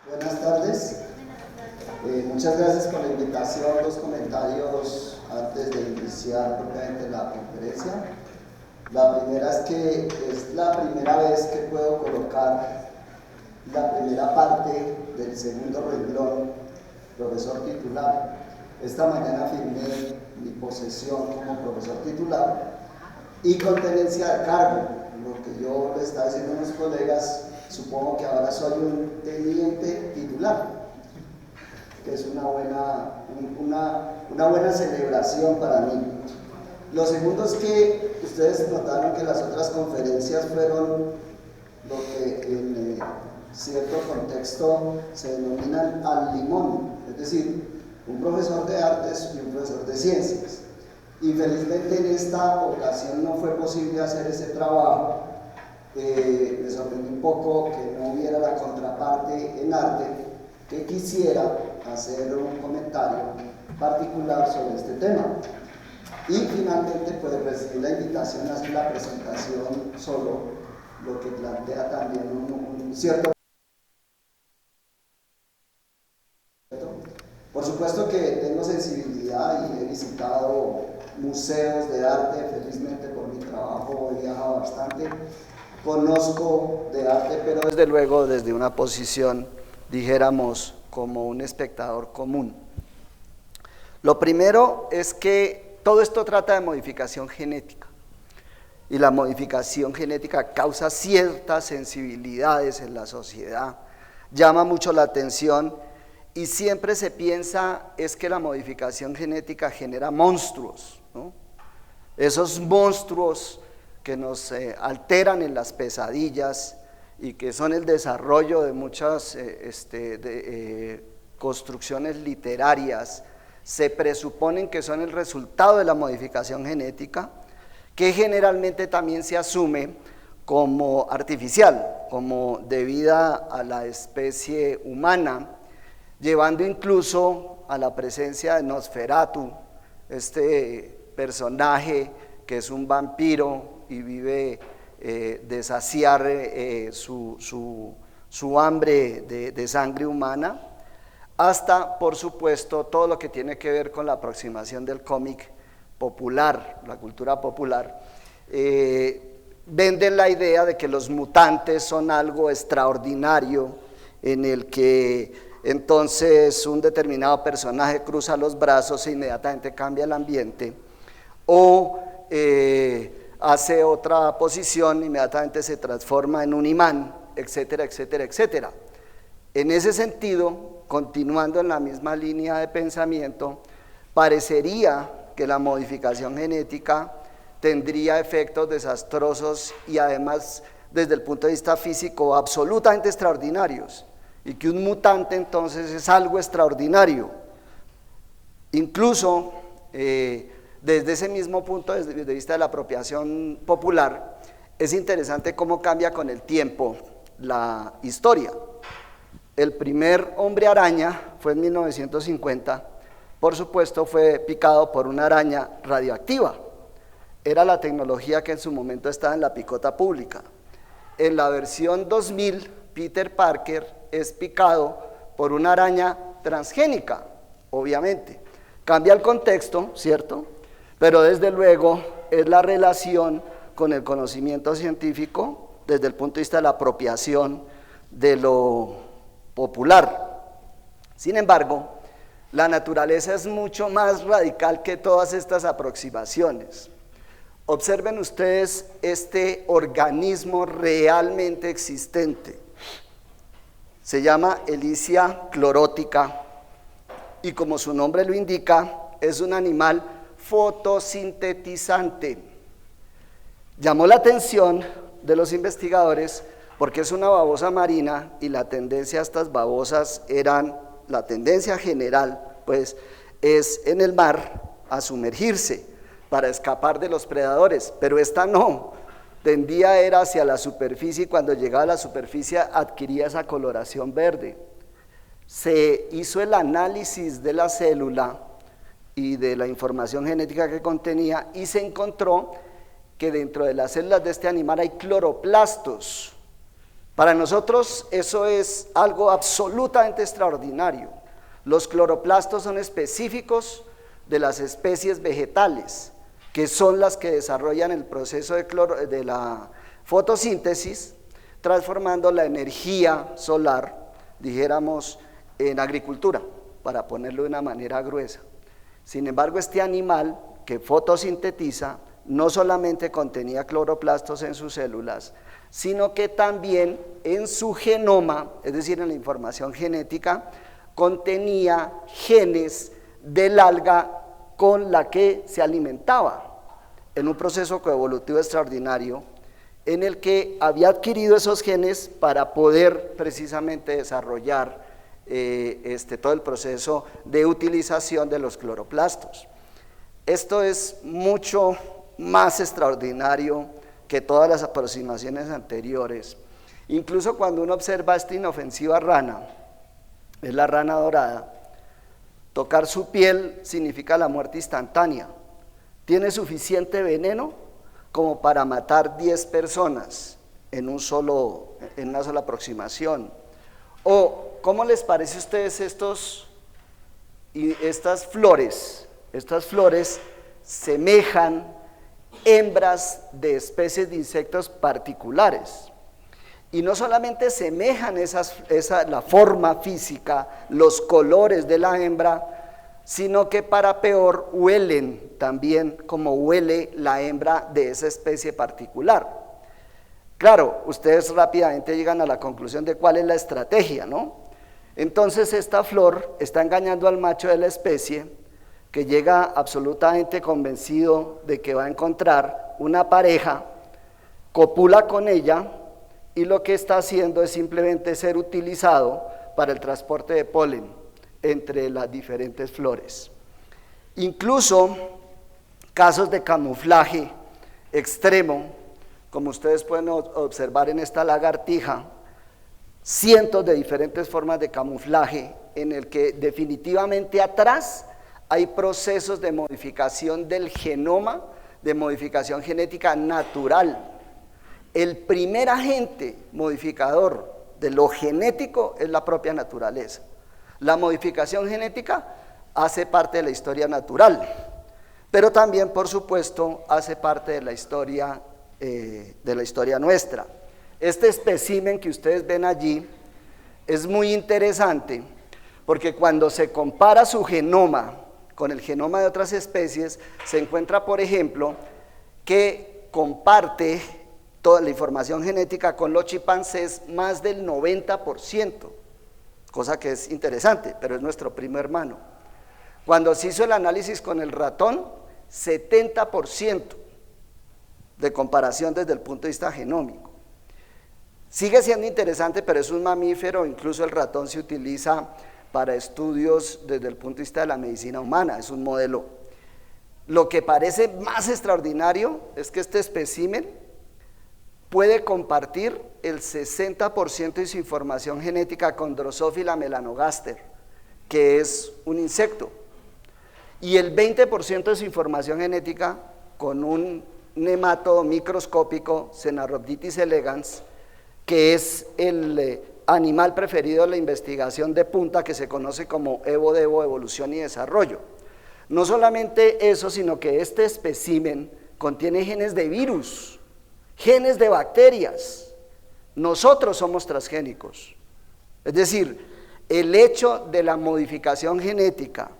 Buenas tardes. Muchas gracias por la invitación. Dos comentarios antes de iniciar propiamente la conferencia. La primera es que es la primera vez que puedo colocar la primera parte del segundo renglón, profesor titular. Esta mañana firmé mi posesión como profesor titular y con tenencia de cargo. Lo que yo le estaba diciendo a mis colegas, supongo que ahora soy un teniente titular, que es una buena celebración para mí. Lo segundo es que ustedes notaron que las otras conferencias fueron lo que en cierto contexto se denominan al limón, es decir, un profesor de artes y un profesor de ciencias. Infelizmente en esta ocasión no fue posible hacer ese trabajo. Me sorprendió un poco que no hubiera la contraparte en arte que quisiera hacer un comentario particular sobre este tema. Y finalmente pues recibí la invitación a hacer la presentación solo, lo que plantea también un cierto... Por supuesto que tengo sensibilidad y he visitado museos de arte, felizmente por mi trabajo he viajado bastante, conozco de arte, pero desde luego desde una posición, dijéramos, como un espectador común. Lo primero es que todo esto trata de modificación genética, y la modificación genética causa ciertas sensibilidades en la sociedad, llama mucho la atención, y siempre se piensa es que la modificación genética genera monstruos, ¿no? Esos monstruos que nos alteran en las pesadillas y que son el desarrollo de muchas construcciones literarias, se presuponen que son el resultado de la modificación genética, que generalmente también se asume como artificial, como debida a la especie humana, llevando incluso a la presencia de Nosferatu, este personaje que es un vampiro y vive de saciar su hambre de sangre humana, hasta, por supuesto, todo lo que tiene que ver con la aproximación del cómic popular, la cultura popular. Venden la idea de que los mutantes son algo extraordinario, en el que entonces un determinado personaje cruza los brazos e inmediatamente cambia el ambiente, o hace otra posición, inmediatamente se transforma en un imán, etcétera, etcétera, etcétera. En ese sentido, continuando en la misma línea de pensamiento, parecería que la modificación genética tendría efectos desastrosos y además desde el punto de vista físico absolutamente extraordinarios, y que un mutante entonces es algo extraordinario. Incluso desde ese mismo punto de vista de la apropiación popular, es interesante cómo cambia con el tiempo la historia. El primer hombre araña fue en 1950, por supuesto fue picado por una araña radioactiva. Era la tecnología que en su momento estaba en la picota pública. En la versión 2000, Peter Parker es picado por una araña transgénica, obviamente. Cambia el contexto, ¿cierto? Pero desde luego es la relación con el conocimiento científico desde el punto de vista de la apropiación de lo popular. Sin embargo, la naturaleza es mucho más radical que todas estas aproximaciones. Observen ustedes este organismo realmente existente. Se llama Elysia chlorotica y, como su nombre lo indica, es un animal fotosintetizante. Llamó la atención de los investigadores porque es una babosa marina y la tendencia a estas babosas la tendencia general, pues, es en el mar a sumergirse para escapar de los predadores, pero esta no, tendía era hacia la superficie y cuando llegaba a la superficie adquiría esa coloración verde. Se hizo el análisis de la célula y de la información genética que contenía y se encontró que dentro de las células de este animal hay cloroplastos, Para nosotros eso es algo absolutamente extraordinario. Los cloroplastos son específicos de las especies vegetales, que son las que desarrollan el proceso de la fotosíntesis, transformando la energía solar, dijéramos, en agricultura, para ponerlo de una manera gruesa. Sin embargo, este animal que fotosintetiza no solamente contenía cloroplastos en sus células, sino que también en su genoma, es decir, en la información genética, contenía genes del alga con la que se alimentaba, en un proceso coevolutivo extraordinario, en el que había adquirido esos genes para poder precisamente desarrollar todo el proceso de utilización de los cloroplastos. Esto es mucho más extraordinario que todas las aproximaciones anteriores. Incluso cuando uno observa esta inofensiva rana, es la rana dorada, tocar su piel significa la muerte instantánea. Tiene suficiente veneno como para matar 10 personas en una sola aproximación. O, ¿cómo les parece a ustedes estas flores? Estas flores semejan hembras de especies de insectos particulares. Y no solamente semejan la forma física, los colores de la hembra, sino que para peor huelen también como huele la hembra de esa especie particular. Claro, ustedes rápidamente llegan a la conclusión de cuál es la estrategia, ¿no? Entonces esta flor está engañando al macho de la especie, que llega absolutamente convencido de que va a encontrar una pareja, copula con ella, y lo que está haciendo es simplemente ser utilizado para el transporte de polen entre las diferentes flores. Incluso casos de camuflaje extremo, como ustedes pueden observar en esta lagartija, cientos de diferentes formas de camuflaje en el que definitivamente atrás hay procesos de modificación del genoma, de modificación genética natural. El primer agente modificador de lo genético es la propia naturaleza. La modificación genética hace parte de la historia natural, pero también, por supuesto, hace parte de la historia nuestra. Este espécimen que ustedes ven allí es muy interesante porque cuando se compara su genoma con el genoma de otras especies, se encuentra, por ejemplo, que comparte toda la información genética con los chimpancés más del 90%, cosa que es interesante, pero es nuestro primo hermano. Cuando se hizo el análisis con el ratón, 70% de comparación desde el punto de vista genómico. Sigue siendo interesante, pero es un mamífero, incluso el ratón se utiliza para estudios desde el punto de vista de la medicina humana, es un modelo. Lo que parece más extraordinario es que este espécimen puede compartir el 60% de su información genética con Drosophila melanogaster, que es un insecto, y el 20% de su información genética con un nematodo microscópico, Cenarrhodiptis elegans, que es el animal preferido de la investigación de punta que se conoce como Evo-Devo, evolución y desarrollo. No solamente eso, sino que este espécimen contiene genes de virus, genes de bacterias. Nosotros somos transgénicos. Es decir, el hecho de la modificación genética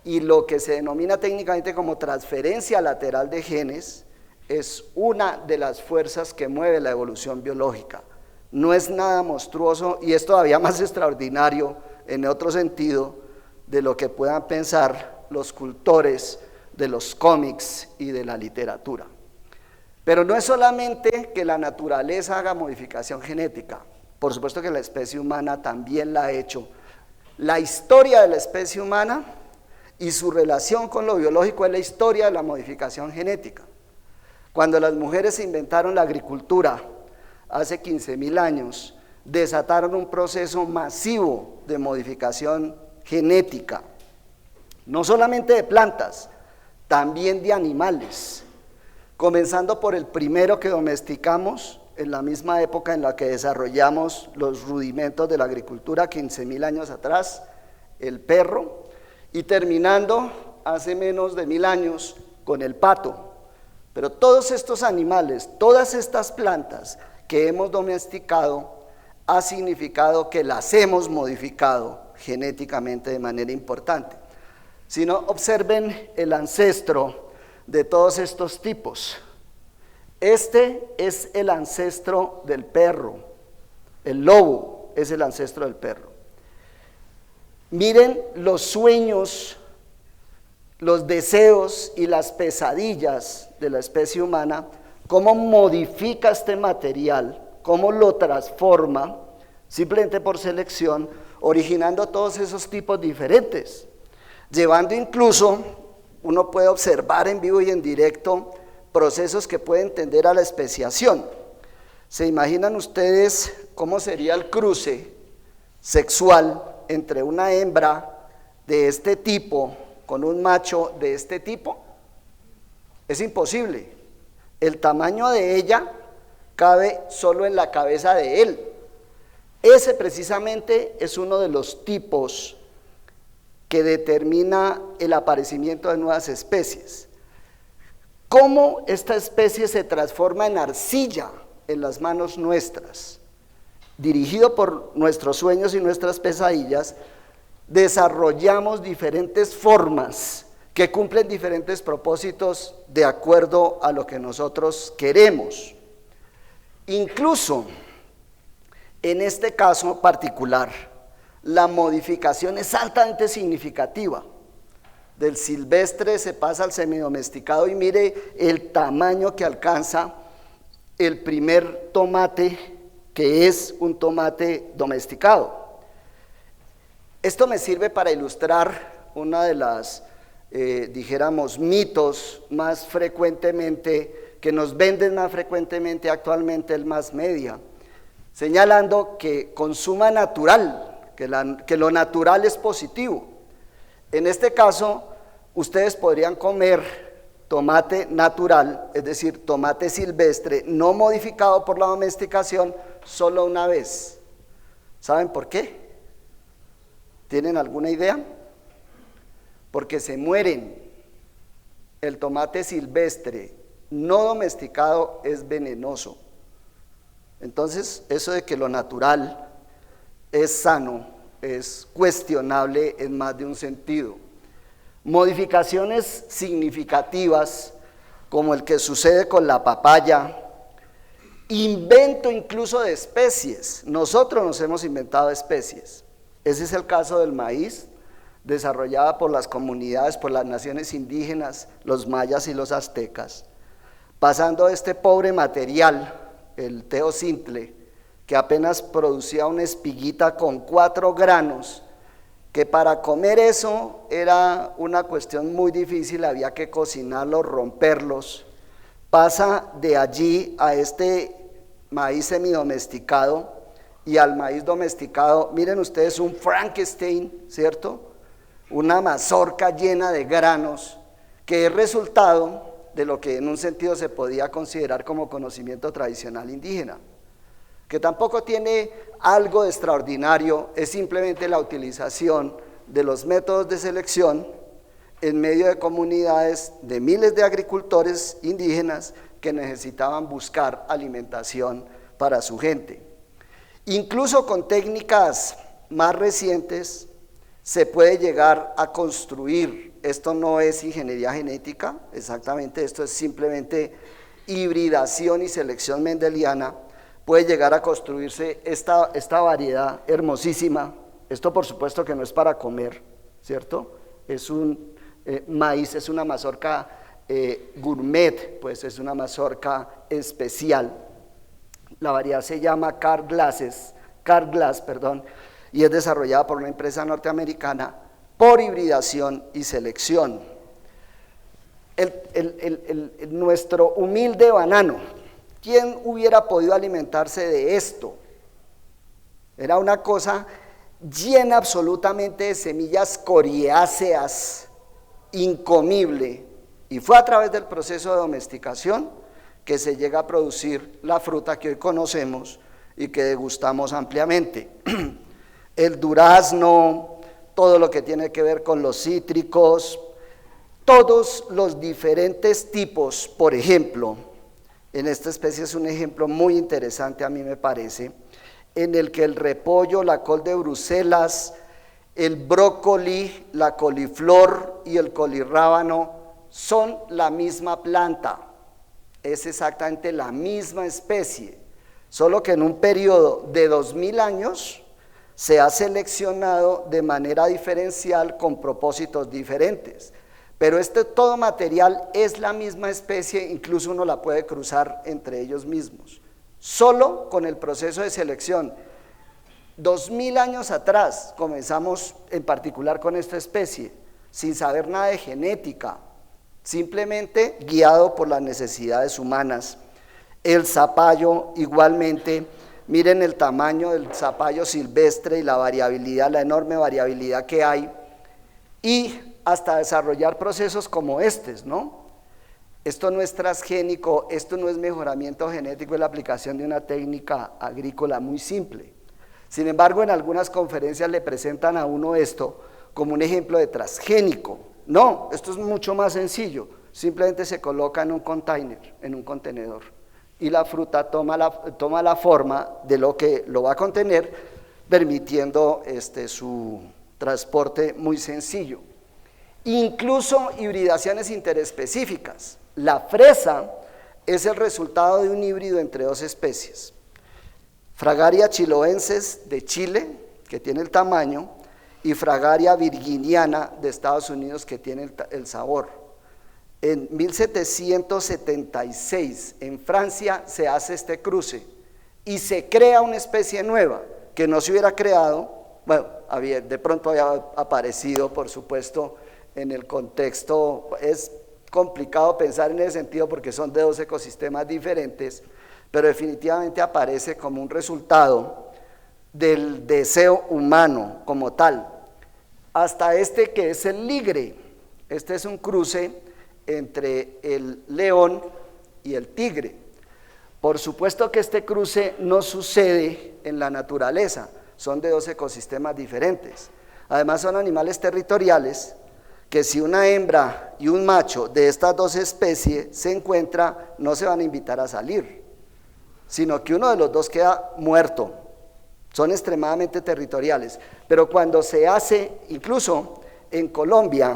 y lo que se denomina técnicamente como transferencia lateral de genes es una de las fuerzas que mueve la evolución biológica. No es nada monstruoso y es todavía más extraordinario en otro sentido de lo que puedan pensar los cultores de los cómics y de la literatura. Pero no es solamente que la naturaleza haga modificación genética, por supuesto que la especie humana también la ha hecho. La historia de la especie humana y su relación con lo biológico es la historia de la modificación genética. Cuando las mujeres inventaron la agricultura hace 15.000 años, desataron un proceso masivo de modificación genética, no solamente de plantas, también de animales, comenzando por el primero que domesticamos, en la misma época en la que desarrollamos los rudimentos de la agricultura, 15.000 años atrás, el perro, y terminando hace menos de 1.000 años con el pato. Pero todos estos animales, todas estas plantas que hemos domesticado, ha significado que las hemos modificado genéticamente de manera importante. Si no, observen el ancestro de todos estos tipos. Este es el ancestro del perro, el lobo es el ancestro del perro. Miren los sueños, los deseos y las pesadillas de la especie humana, cómo modifica este material, cómo lo transforma, simplemente por selección, originando todos esos tipos diferentes, llevando incluso, uno puede observar en vivo y en directo, procesos que pueden tender a la especiación. ¿Se imaginan ustedes cómo sería el cruce sexual entre una hembra de este tipo con un macho de este tipo? Es imposible. El tamaño de ella cabe solo en la cabeza de él. Ese precisamente es uno de los tipos que determina el aparecimiento de nuevas especies. Cómo esta especie se transforma en arcilla en las manos nuestras, dirigido por nuestros sueños y nuestras pesadillas, desarrollamos diferentes formas que cumplen diferentes propósitos de acuerdo a lo que nosotros queremos. Incluso en este caso particular, la modificación es altamente significativa. Del silvestre se pasa al semidomesticado y mire el tamaño que alcanza el primer tomate, que es un tomate domesticado. Esto me sirve para ilustrar una de las, dijéramos, mitos más frecuentemente, que nos venden más frecuentemente actualmente el mass media, señalando que consuma natural, que lo natural es positivo. En este caso, ustedes podrían comer tomate natural, es decir, tomate silvestre, no modificado por la domesticación, solo una vez. ¿Saben por qué? ¿Tienen alguna idea? Porque se mueren. El tomate silvestre no domesticado es venenoso. Entonces, eso de que lo natural es sano es cuestionable en más de un sentido. Modificaciones significativas, como el que sucede con la papaya, invento incluso de especies. Nosotros nos hemos inventado especies. Ese es el caso del maíz, desarrollada por las comunidades, por las naciones indígenas, los mayas y los aztecas, pasando de este pobre material, el teocintle, que apenas producía una espiguita con 4 granos, que para comer eso era una cuestión muy difícil, había que cocinarlos, romperlos. Pasa de allí a este maíz semidomesticado y al maíz domesticado. Miren ustedes un Frankenstein, ¿cierto? Una mazorca llena de granos, que es resultado de lo que en un sentido se podía considerar como conocimiento tradicional indígena, que tampoco tiene algo de extraordinario, es simplemente la utilización de los métodos de selección en medio de comunidades de miles de agricultores indígenas que necesitaban buscar alimentación para su gente. Incluso con técnicas más recientes se puede llegar a construir, esto no es ingeniería genética, exactamente, esto es simplemente hibridación y selección mendeliana, puede llegar a construirse esta variedad hermosísima. Esto por supuesto que no es para comer, ¿cierto? Es un maíz, es una mazorca gourmet, pues es una mazorca especial. La variedad se llama Carglass, y es desarrollada por una empresa norteamericana por hibridación y selección. Nuestro humilde banano, ¿quién hubiera podido alimentarse de esto? Era una cosa llena absolutamente de semillas coriáceas, incomible, y fue a través del proceso de domesticación que se llega a producir la fruta que hoy conocemos y que degustamos ampliamente. El durazno, todo lo que tiene que ver con los cítricos, todos los diferentes tipos, por ejemplo, en esta especie es un ejemplo muy interesante a mí me parece, en el que el repollo, la col de Bruselas, el brócoli, la coliflor y el colirrábano son la misma planta, es exactamente la misma especie, solo que en un periodo de 2000 años se ha seleccionado de manera diferencial con propósitos diferentes. Pero todo material es la misma especie, incluso uno la puede cruzar entre ellos mismos. Solo con el proceso de selección. 2000 años atrás comenzamos en particular con esta especie, sin saber nada de genética, simplemente guiado por las necesidades humanas. El zapallo igualmente, miren el tamaño del zapallo silvestre y la variabilidad, la enorme variabilidad que hay, y hasta desarrollar procesos como estos, ¿no? Esto no es transgénico, esto no es mejoramiento genético, es la aplicación de una técnica agrícola muy simple. Sin embargo, en algunas conferencias le presentan a uno esto como un ejemplo de transgénico. No, esto es mucho más sencillo, simplemente se coloca en un container, en un contenedor, y la fruta toma la forma de lo que lo va a contener, permitiendo su transporte muy sencillo. Incluso hibridaciones interespecíficas. La fresa es el resultado de un híbrido entre dos especies. Fragaria chiloensis de Chile, que tiene el tamaño, y Fragaria virginiana de Estados Unidos, que tiene el sabor. En 1776 en Francia se hace este cruce y se crea una especie nueva que no se hubiera creado, bueno, de pronto había aparecido, por supuesto, en el contexto. Es complicado pensar en ese sentido porque son de dos ecosistemas diferentes, pero definitivamente aparece como un resultado del deseo humano como tal. Hasta que es el ligre, este es un cruce entre el león y el tigre. Por supuesto que este cruce no sucede en la naturaleza, son de dos ecosistemas diferentes. Además son animales territoriales que si una hembra y un macho de estas dos especies se encuentran, no se van a invitar a salir, sino que uno de los dos queda muerto. Son extremadamente territoriales, pero cuando se hace, incluso en Colombia,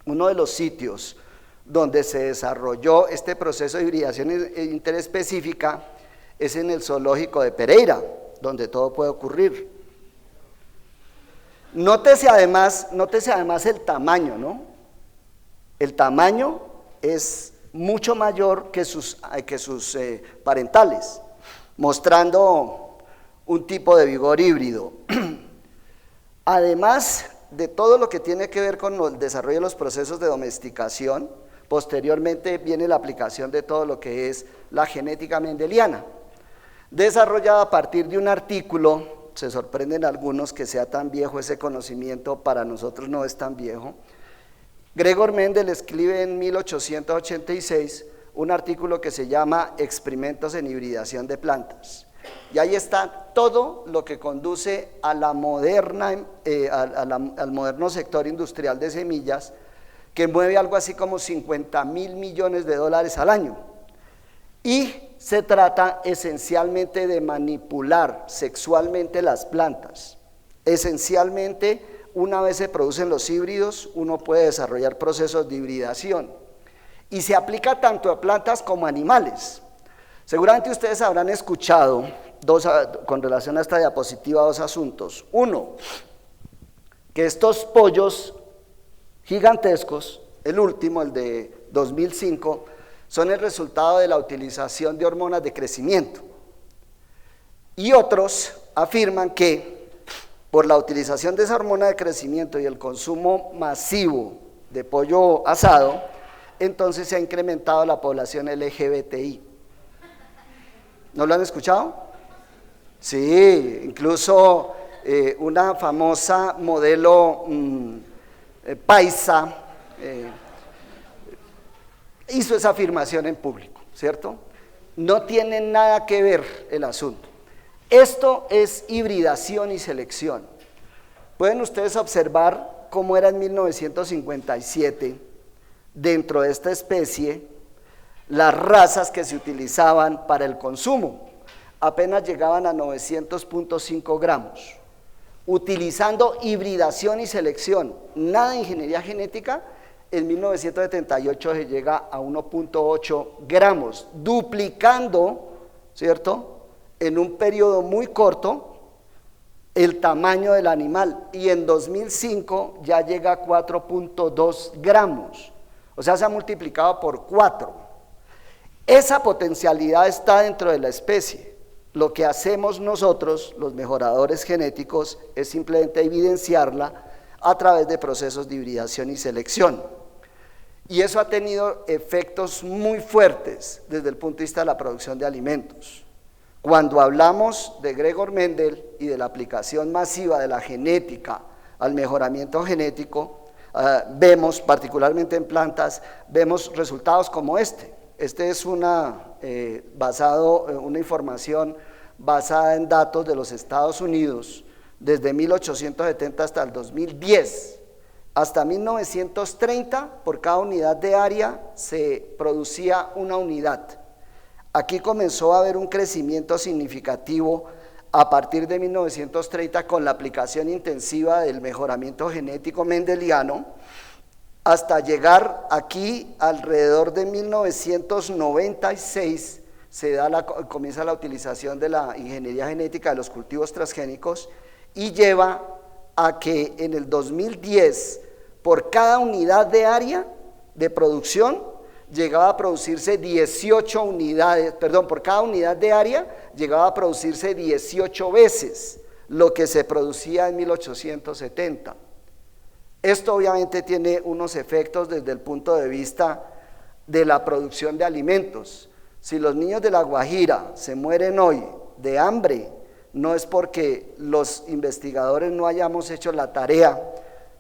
uno de los sitios donde se desarrolló este proceso de hibridación interespecífica es en el zoológico de Pereira, donde todo puede ocurrir. Nótese además el tamaño, ¿no? El tamaño es mucho mayor que sus parentales, mostrando un tipo de vigor híbrido. Además de todo lo que tiene que ver con el desarrollo de los procesos de domesticación, posteriormente viene la aplicación de todo lo que es la genética mendeliana, desarrollada a partir de un artículo. Se sorprenden algunos que sea tan viejo ese conocimiento, para nosotros no es tan viejo. Gregor Mendel escribe en 1886 un artículo que se llama Experimentos en hibridación de plantas. Y ahí está todo lo que conduce a la moderna, al moderno sector industrial de semillas, que mueve algo así como 50.000 millones de dólares al año. Y se trata esencialmente de manipular sexualmente las plantas. Esencialmente, una vez se producen los híbridos, uno puede desarrollar procesos de hibridación. Y se aplica tanto a plantas como a animales. Seguramente ustedes habrán escuchado, con relación a esta diapositiva, dos asuntos. Uno, que estos pollos gigantescos, el último, el de 2005, son el resultado de la utilización de hormonas de crecimiento. Y otros afirman que por la utilización de esa hormona de crecimiento y el consumo masivo de pollo asado, entonces se ha incrementado la población LGBTI. ¿No lo han escuchado? Sí, incluso una famosa modelo paisa hizo esa afirmación en público. ¿cierto? No tiene nada que ver el asunto. Esto es hibridación y selección. Pueden ustedes observar cómo era en 1957, dentro de esta especie, las razas que se utilizaban para el consumo. Apenas llegaban a 900.5 gramos. Utilizando hibridación y selección, nada de ingeniería genética, en 1978 se llega a 1.8 gramos, duplicando, ¿cierto?, en un periodo muy corto, el tamaño del animal, y en 2005 ya llega a 4.2 gramos, o sea, se ha multiplicado por 4. Esa potencialidad está dentro de la especie. Lo que hacemos nosotros, los mejoradores genéticos, es simplemente evidenciarla a través de procesos de hibridación y selección. Y eso ha tenido efectos muy fuertes desde el punto de vista de la producción de alimentos. Cuando hablamos de Gregor Mendel y de la aplicación masiva de la genética al mejoramiento genético, vemos, particularmente en plantas, vemos resultados como este. Este es una información basada en datos de los Estados Unidos desde 1870 hasta el 2010. Hasta 1930, por cada unidad de área se producía una unidad. Aquí comenzó a haber un crecimiento significativo a partir de 1930 con la aplicación intensiva del mejoramiento genético mendeliano, hasta llegar aquí alrededor de 1996 comienza la utilización de la ingeniería genética de los cultivos transgénicos y lleva a que en el 2010 por cada unidad de área de producción llegaba a producirse 18 unidades, perdón, por cada unidad de área llegaba a producirse 18 veces lo que se producía en 1870. Esto obviamente tiene unos efectos desde el punto de vista de la producción de alimentos. Si los niños de La Guajira se mueren hoy de hambre, no es porque los investigadores no hayamos hecho la tarea,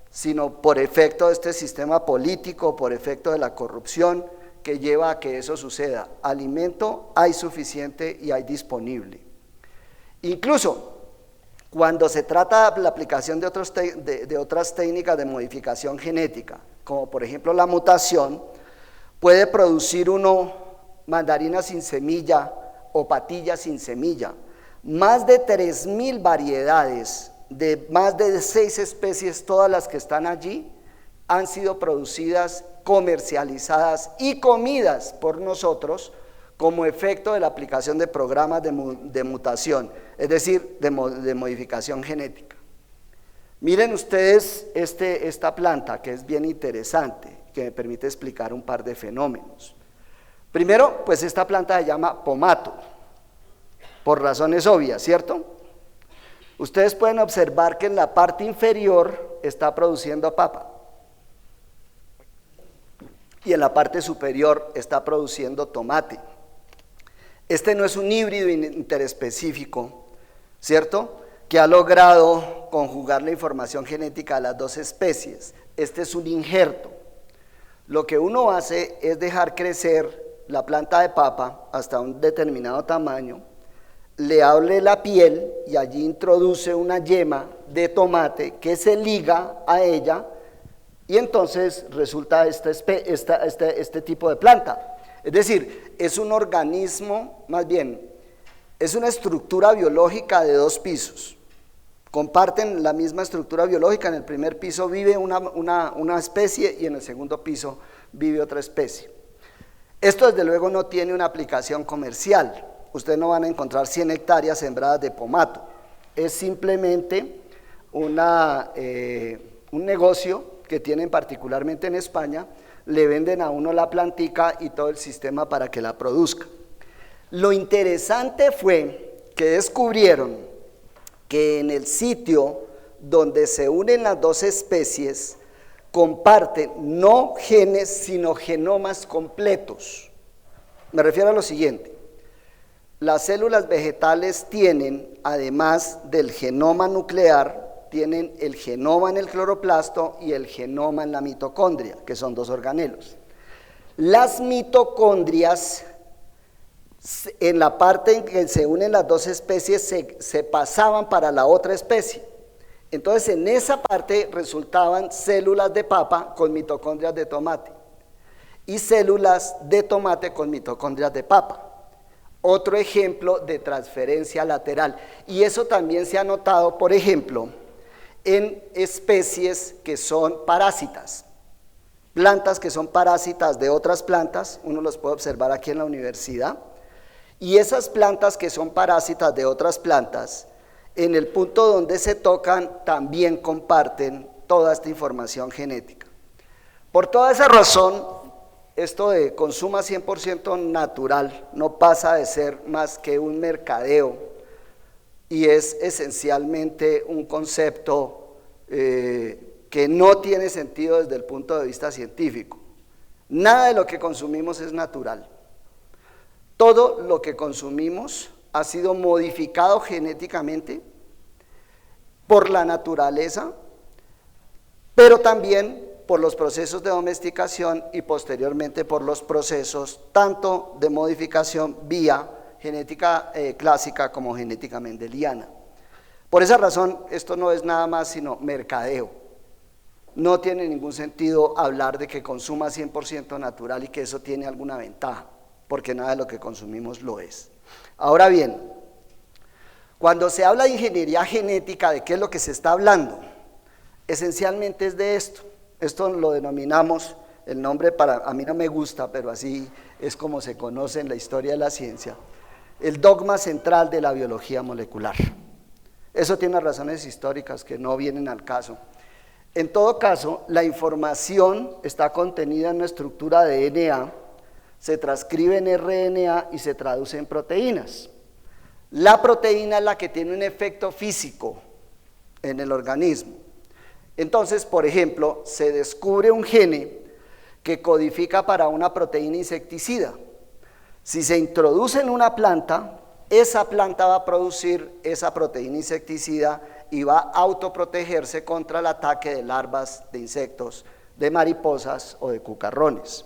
sino por efecto de este sistema político, por efecto de la corrupción que lleva a que eso suceda. Alimento hay suficiente y hay disponible. Incluso cuando se trata de la aplicación de otras técnicas de modificación genética, como por ejemplo la mutación, puede producir uno mandarina sin semilla o patilla sin semilla. Más de 3.000 variedades de más de 6 especies, todas las que están allí, han sido producidas, comercializadas y comidas por nosotros como efecto de la aplicación de programas de mutación, es decir, de modificación genética. Miren ustedes esta planta que es bien interesante, que me permite explicar un par de fenómenos. Primero, pues esta planta se llama pomato, por razones obvias, ¿cierto? Ustedes pueden observar que en la parte inferior está produciendo papa y en la parte superior está produciendo tomate. Este no es un híbrido interespecífico, ¿cierto?, que ha logrado conjugar la información genética de las dos especies. Este es un injerto. Lo que uno hace es dejar crecer la planta de papa hasta un determinado tamaño, le abre la piel y allí introduce una yema de tomate que se liga a ella y entonces resulta este tipo de planta. Es decir, es un organismo, más bien, es una estructura biológica de 2 pisos. Comparten la misma estructura biológica. En el primer piso vive una especie y en el segundo piso vive otra especie. Esto desde luego no tiene una aplicación comercial. Ustedes no van a encontrar 100 hectáreas sembradas de pomato. Es simplemente un negocio que tienen particularmente en España. Le venden a uno la plantica y todo el sistema para que la produzca. Lo interesante fue que descubrieron que en el sitio donde se unen las 2 especies comparten no genes sino genomas completos. Me refiero a lo siguiente: las células vegetales tienen, además del genoma nuclear, tienen el genoma en el cloroplasto y el genoma en la mitocondria, que son 2 organelos. Las mitocondrias En la parte en que se unen las dos especies se pasaban para la otra especie. Entonces en esa parte resultaban células de papa con mitocondrias de tomate y células de tomate con mitocondrias de papa. Otro ejemplo de transferencia lateral. Y eso también se ha notado, por ejemplo, en especies que son parásitas. Plantas que son parásitas de otras plantas, uno los puede observar aquí en la universidad. Y esas plantas que son parásitas de otras plantas, en el punto donde se tocan, también comparten toda esta información genética. Por toda esa razón, esto de consuma 100% natural no pasa de ser más que un mercadeo y es esencialmente un concepto que no tiene sentido desde el punto de vista científico. Nada de lo que consumimos es natural. Todo lo que consumimos ha sido modificado genéticamente por la naturaleza, pero también por los procesos de domesticación y posteriormente por los procesos tanto de modificación vía genética clásica como genética mendeliana. Por esa razón, esto no es nada más sino mercadeo. No tiene ningún sentido hablar de que consuma 100% natural y que eso tiene alguna ventaja, porque nada de lo que consumimos lo es. Ahora bien, cuando se habla de ingeniería genética, ¿de qué es lo que se está hablando? Esencialmente es de esto. Esto lo denominamos, el nombre a mí no me gusta, pero así es como se conoce en la historia de la ciencia, el dogma central de la biología molecular. Eso tiene razones históricas que no vienen al caso. En todo caso, la información está contenida en una estructura de DNA, se transcribe en RNA y se traduce en proteínas. La proteína es la que tiene un efecto físico en el organismo. Entonces, por ejemplo, se descubre un gene que codifica para una proteína insecticida. Si se introduce en una planta, esa planta va a producir esa proteína insecticida y va a autoprotegerse contra el ataque de larvas de insectos, de mariposas o de cucarrones.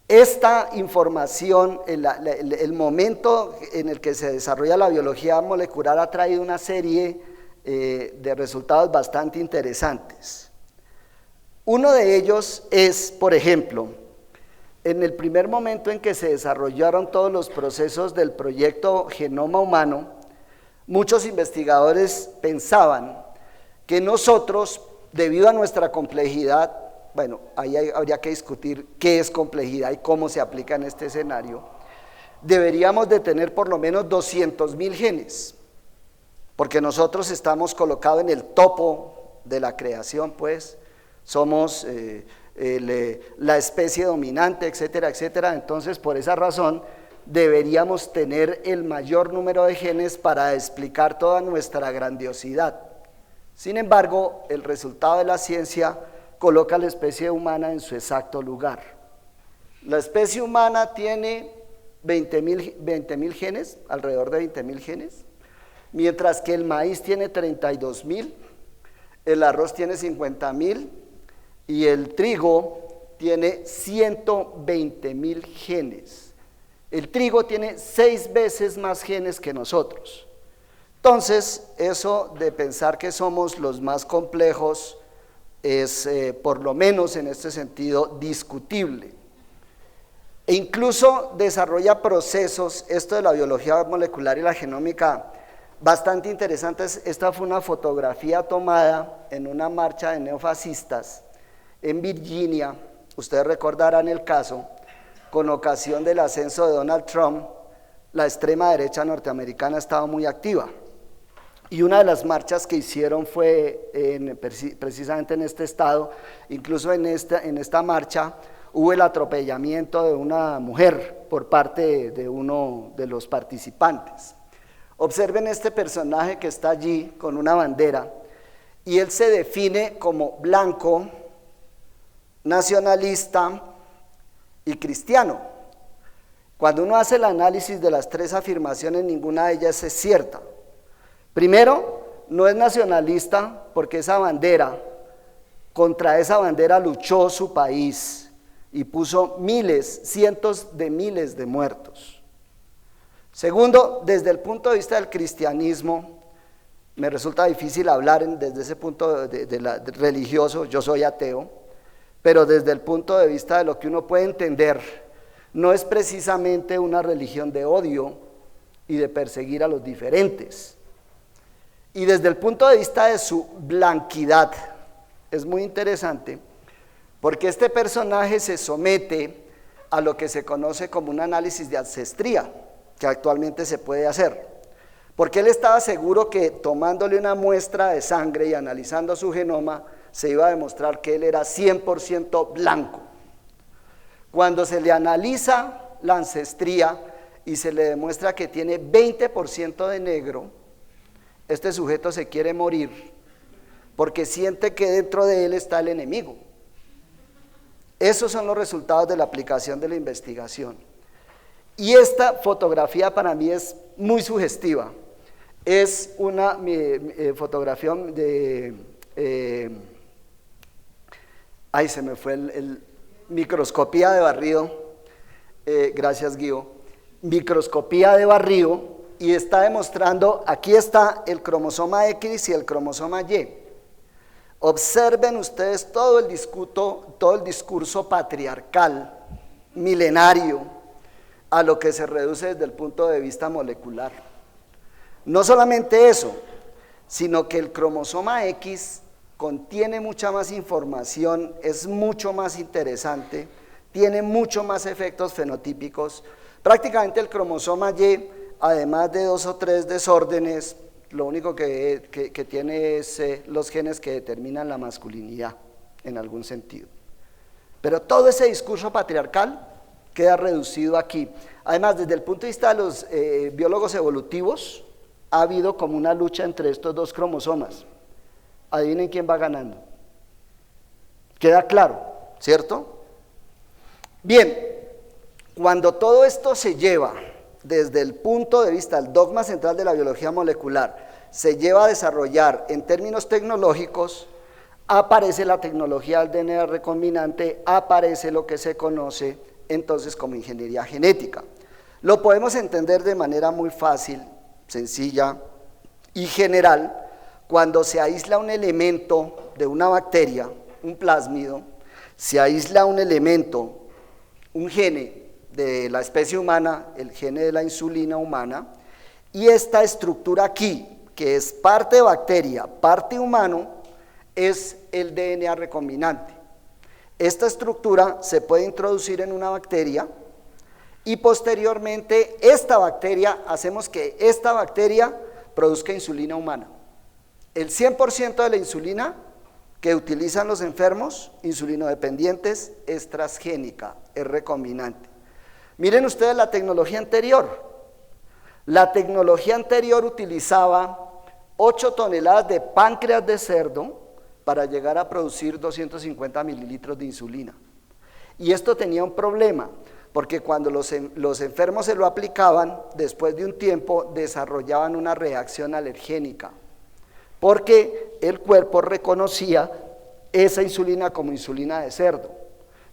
Esta información, el momento en el que se desarrolla la biología molecular ha traído una serie de resultados bastante interesantes. Uno de ellos es, por ejemplo, en el primer momento en que se desarrollaron todos los procesos del proyecto Genoma Humano, muchos investigadores pensaban que nosotros, debido a nuestra complejidad, bueno, ahí habría que discutir qué es complejidad y cómo se aplica en este escenario, deberíamos de tener por lo menos 200.000 genes, porque nosotros estamos colocados en el topo de la creación, pues, somos la especie dominante, etcétera, etcétera. Entonces, por esa razón, deberíamos tener el mayor número de genes para explicar toda nuestra grandiosidad. Sin embargo, el resultado de la ciencia coloca a la especie humana en su exacto lugar. La especie humana tiene 20.000 genes, alrededor de 20.000 genes, mientras que el maíz tiene 32.000, el arroz tiene 50.000 y el trigo tiene 120.000 genes. El trigo tiene 6 veces más genes que nosotros. Entonces, eso de pensar que somos los más complejos es, por lo menos en este sentido, discutible. E incluso desarrolla procesos, esto de la biología molecular y la genómica, bastante interesantes. Esta fue una fotografía tomada en una marcha de neofascistas en Virginia, ustedes recordarán el caso, con ocasión del ascenso de Donald Trump. La extrema derecha norteamericana estaba muy activa y una de las marchas que hicieron fue precisamente en este estado. Incluso en esta marcha hubo el atropellamiento de una mujer por parte de uno de los participantes. Observen este personaje que está allí con una bandera y él se define como blanco, nacionalista y cristiano. Cuando uno hace el análisis de las 3 afirmaciones, ninguna de ellas es cierta. Primero, no es nacionalista porque contra esa bandera luchó su país y puso cientos de miles de muertos. Segundo, desde el punto de vista del cristianismo, me resulta difícil hablar desde ese punto de religioso, yo soy ateo, pero desde el punto de vista de lo que uno puede entender, no es precisamente una religión de odio y de perseguir a los diferentes. Y desde el punto de vista de su blanquidad, es muy interesante, porque este personaje se somete a lo que se conoce como un análisis de ancestría, que actualmente se puede hacer, porque él estaba seguro que tomándole una muestra de sangre y analizando su genoma, se iba a demostrar que él era 100% blanco. Cuando se le analiza la ancestría y se le demuestra que tiene 20% de negro, este sujeto se quiere morir porque siente que dentro de él está el enemigo. Esos son los resultados de la aplicación de la investigación. Y esta fotografía para mí es muy sugestiva. Es una fotografía de... se me fue el microscopía de barrido. Gracias, Guido. Microscopía de barrido, y está demostrando, aquí está el cromosoma X y el cromosoma Y. Observen ustedes todo el discurso patriarcal, milenario, a lo que se reduce desde el punto de vista molecular. No solamente eso, sino que el cromosoma X contiene mucha más información, es mucho más interesante, tiene mucho más efectos fenotípicos. Prácticamente el cromosoma Y, además de 2 o 3 desórdenes, lo único que tiene es los genes que determinan la masculinidad, en algún sentido. Pero todo ese discurso patriarcal queda reducido aquí. Además, desde el punto de vista de los biólogos evolutivos, ha habido como una lucha entre estos dos cromosomas. Adivinen quién va ganando. Queda claro, ¿cierto? Bien, cuando todo esto se lleva desde el punto de vista del dogma central de la biología molecular, se lleva a desarrollar en términos tecnológicos, aparece la tecnología del DNA recombinante, aparece lo que se conoce entonces como ingeniería genética. Lo podemos entender de manera muy fácil, sencilla y general, cuando se aísla un elemento de una bacteria, un plásmido, se aísla un elemento, un gene de la especie humana, el gene de la insulina humana, y esta estructura aquí, que es parte bacteria, parte humano, es el DNA recombinante. Esta estructura se puede introducir en una bacteria y posteriormente hacemos que esta bacteria produzca insulina humana. El 100% de la insulina que utilizan los enfermos insulinodependientes es transgénica, es recombinante. Miren ustedes la tecnología anterior. La tecnología anterior utilizaba 8 toneladas de páncreas de cerdo para llegar a producir 250 mililitros de insulina. Y esto tenía un problema, porque cuando los enfermos se lo aplicaban, después de un tiempo desarrollaban una reacción alergénica, porque el cuerpo reconocía esa insulina como insulina de cerdo,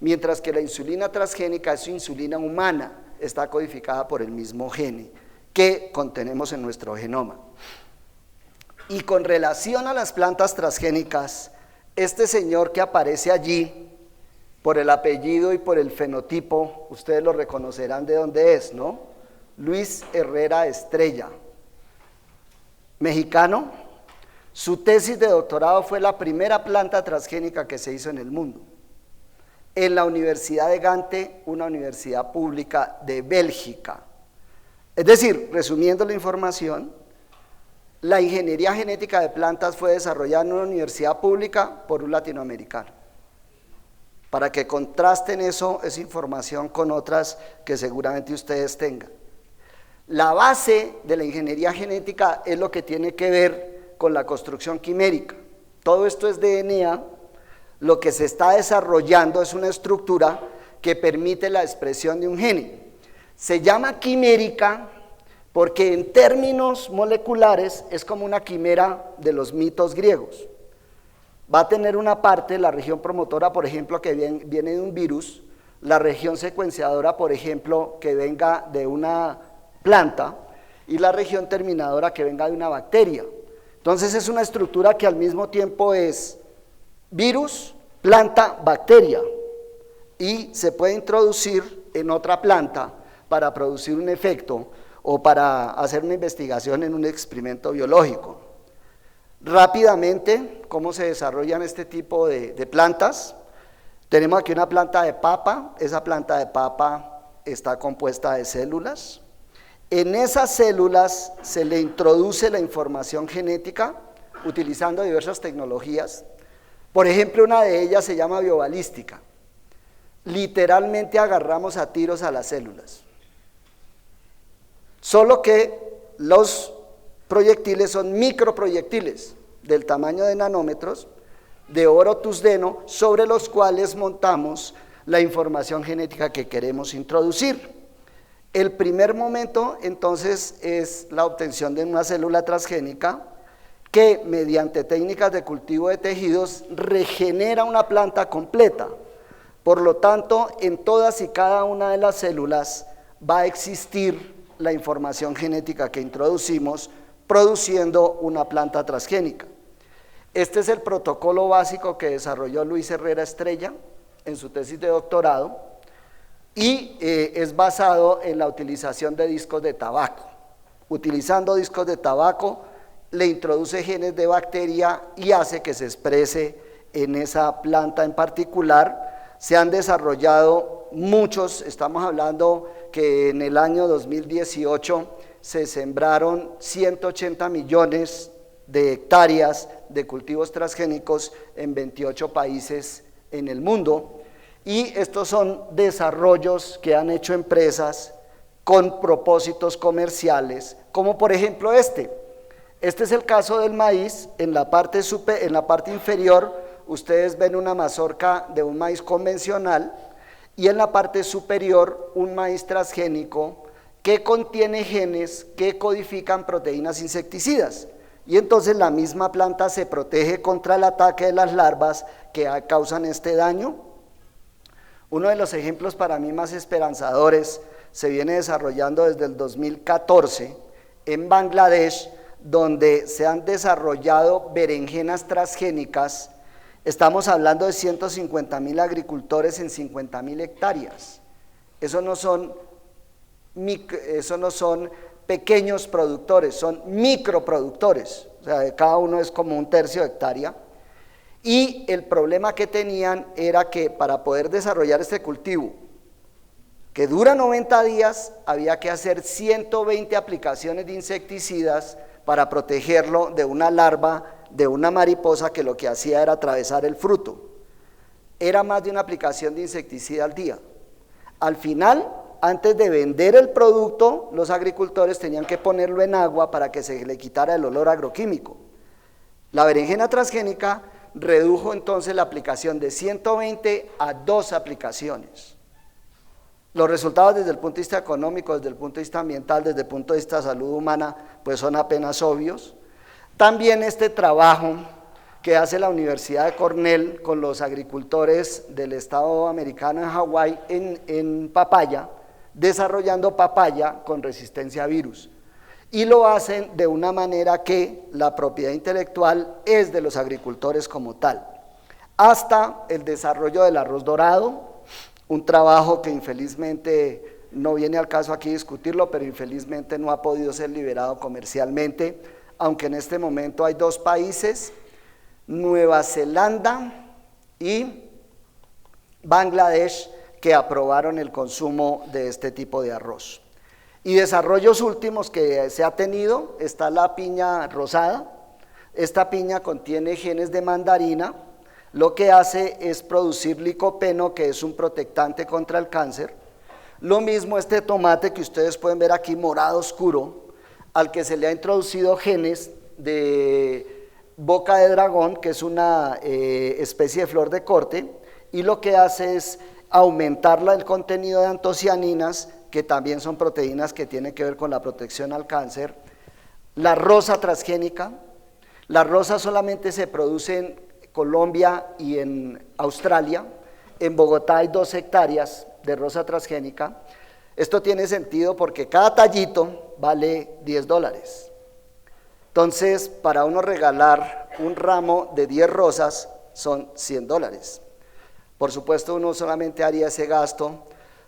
mientras que la insulina transgénica es insulina humana, está codificada por el mismo gene que contenemos en nuestro genoma. Y con relación a las plantas transgénicas, este señor que aparece allí, por el apellido y por el fenotipo, ustedes lo reconocerán de dónde es, ¿no? Luis Herrera Estrella, mexicano. Su tesis de doctorado fue la primera planta transgénica que se hizo en el mundo, en la Universidad de Gante, una universidad pública de Bélgica. Es decir, resumiendo la información, la ingeniería genética de plantas fue desarrollada en una universidad pública por un latinoamericano. Para que contrasten esa información con otras que seguramente ustedes tengan. La base de la ingeniería genética es lo que tiene que ver con la construcción quimérica. Todo esto es DNA. Lo que se está desarrollando es una estructura que permite la expresión de un gene. Se llama quimérica porque en términos moleculares es como una quimera de los mitos griegos. Va a tener una parte, la región promotora, por ejemplo, que viene de un virus, la región secuenciadora, por ejemplo, que venga de una planta, y la región terminadora que venga de una bacteria. Entonces es una estructura que al mismo tiempo es virus, planta, bacteria, y se puede introducir en otra planta para producir un efecto o para hacer una investigación en un experimento biológico. Rápidamente, ¿cómo se desarrollan este tipo de plantas? Tenemos aquí una planta de papa. Esa planta de papa está compuesta de células. En esas células se le introduce la información genética utilizando diversas tecnologías. Por ejemplo, una de ellas se llama biobalística. Literalmente agarramos a tiros a las células. Solo que los proyectiles son microproyectiles del tamaño de nanómetros, de oro tungsteno, sobre los cuales montamos la información genética que queremos introducir. El primer momento, entonces, es la obtención de una célula transgénica que, mediante técnicas de cultivo de tejidos, regenera una planta completa. Por lo tanto, en todas y cada una de las células va a existir la información genética que introducimos, produciendo una planta transgénica. Este es el protocolo básico que desarrolló Luis Herrera Estrella en su tesis de doctorado, y es basado en la utilización de discos de tabaco. Utilizando discos de tabaco, le introduce genes de bacteria y hace que se exprese en esa planta en particular. Se han desarrollado muchos, estamos hablando que en el año 2018 se sembraron 180 millones de hectáreas de cultivos transgénicos en 28 países en el mundo. Y estos son desarrollos que han hecho empresas con propósitos comerciales, como por ejemplo este. Este es el caso del maíz. En la parte inferior ustedes ven una mazorca de un maíz convencional, y en la parte superior un maíz transgénico que contiene genes que codifican proteínas insecticidas. Y entonces la misma planta se protege contra el ataque de las larvas que causan este daño. Uno de los ejemplos para mí más esperanzadores se viene desarrollando desde el 2014 en Bangladesh, donde se han desarrollado berenjenas transgénicas. Estamos hablando de 150.000 agricultores en 50.000 hectáreas. Eso no son pequeños productores, son microproductores. O sea, cada uno es como un tercio de hectárea. Y el problema que tenían era que para poder desarrollar este cultivo, que dura 90 días, había que hacer 120 aplicaciones de insecticidas para protegerlo de una larva, de una mariposa que lo que hacía era atravesar el fruto. Era más de una aplicación de insecticida al día. Al final, antes de vender el producto, los agricultores tenían que ponerlo en agua para que se le quitara el olor agroquímico. La berenjena transgénica redujo entonces la aplicación de 120 a 2 aplicaciones. Los resultados desde el punto de vista económico, desde el punto de vista ambiental, desde el punto de vista de salud humana, pues son apenas obvios. También este trabajo que hace la Universidad de Cornell con los agricultores del estado americano en Hawái en papaya, desarrollando papaya con resistencia a virus. Y lo hacen de una manera que la propiedad intelectual es de los agricultores como tal. Hasta el desarrollo del arroz dorado, un trabajo que infelizmente no viene al caso aquí discutirlo, pero infelizmente no ha podido ser liberado comercialmente, aunque en este momento hay 2 países, Nueva Zelanda y Bangladesh, que aprobaron el consumo de este tipo de arroz. Y desarrollos últimos que se ha tenido, está la piña rosada. Esta piña contiene genes de mandarina, lo que hace es producir licopeno, que es un protectante contra el cáncer. Lo mismo este tomate que ustedes pueden ver aquí morado oscuro, al que se le ha introducido genes de boca de dragón, que es una especie de flor de corte, y lo que hace es aumentar el contenido de antocianinas, que también son proteínas que tienen que ver con la protección al cáncer. La rosa transgénica. La rosa solamente se produce en Colombia y en Australia. En Bogotá hay 2 hectáreas de rosa transgénica. Esto tiene sentido porque cada tallito vale $10. Entonces, para uno regalar un ramo de 10 rosas son $100. Por supuesto, uno solamente haría ese gasto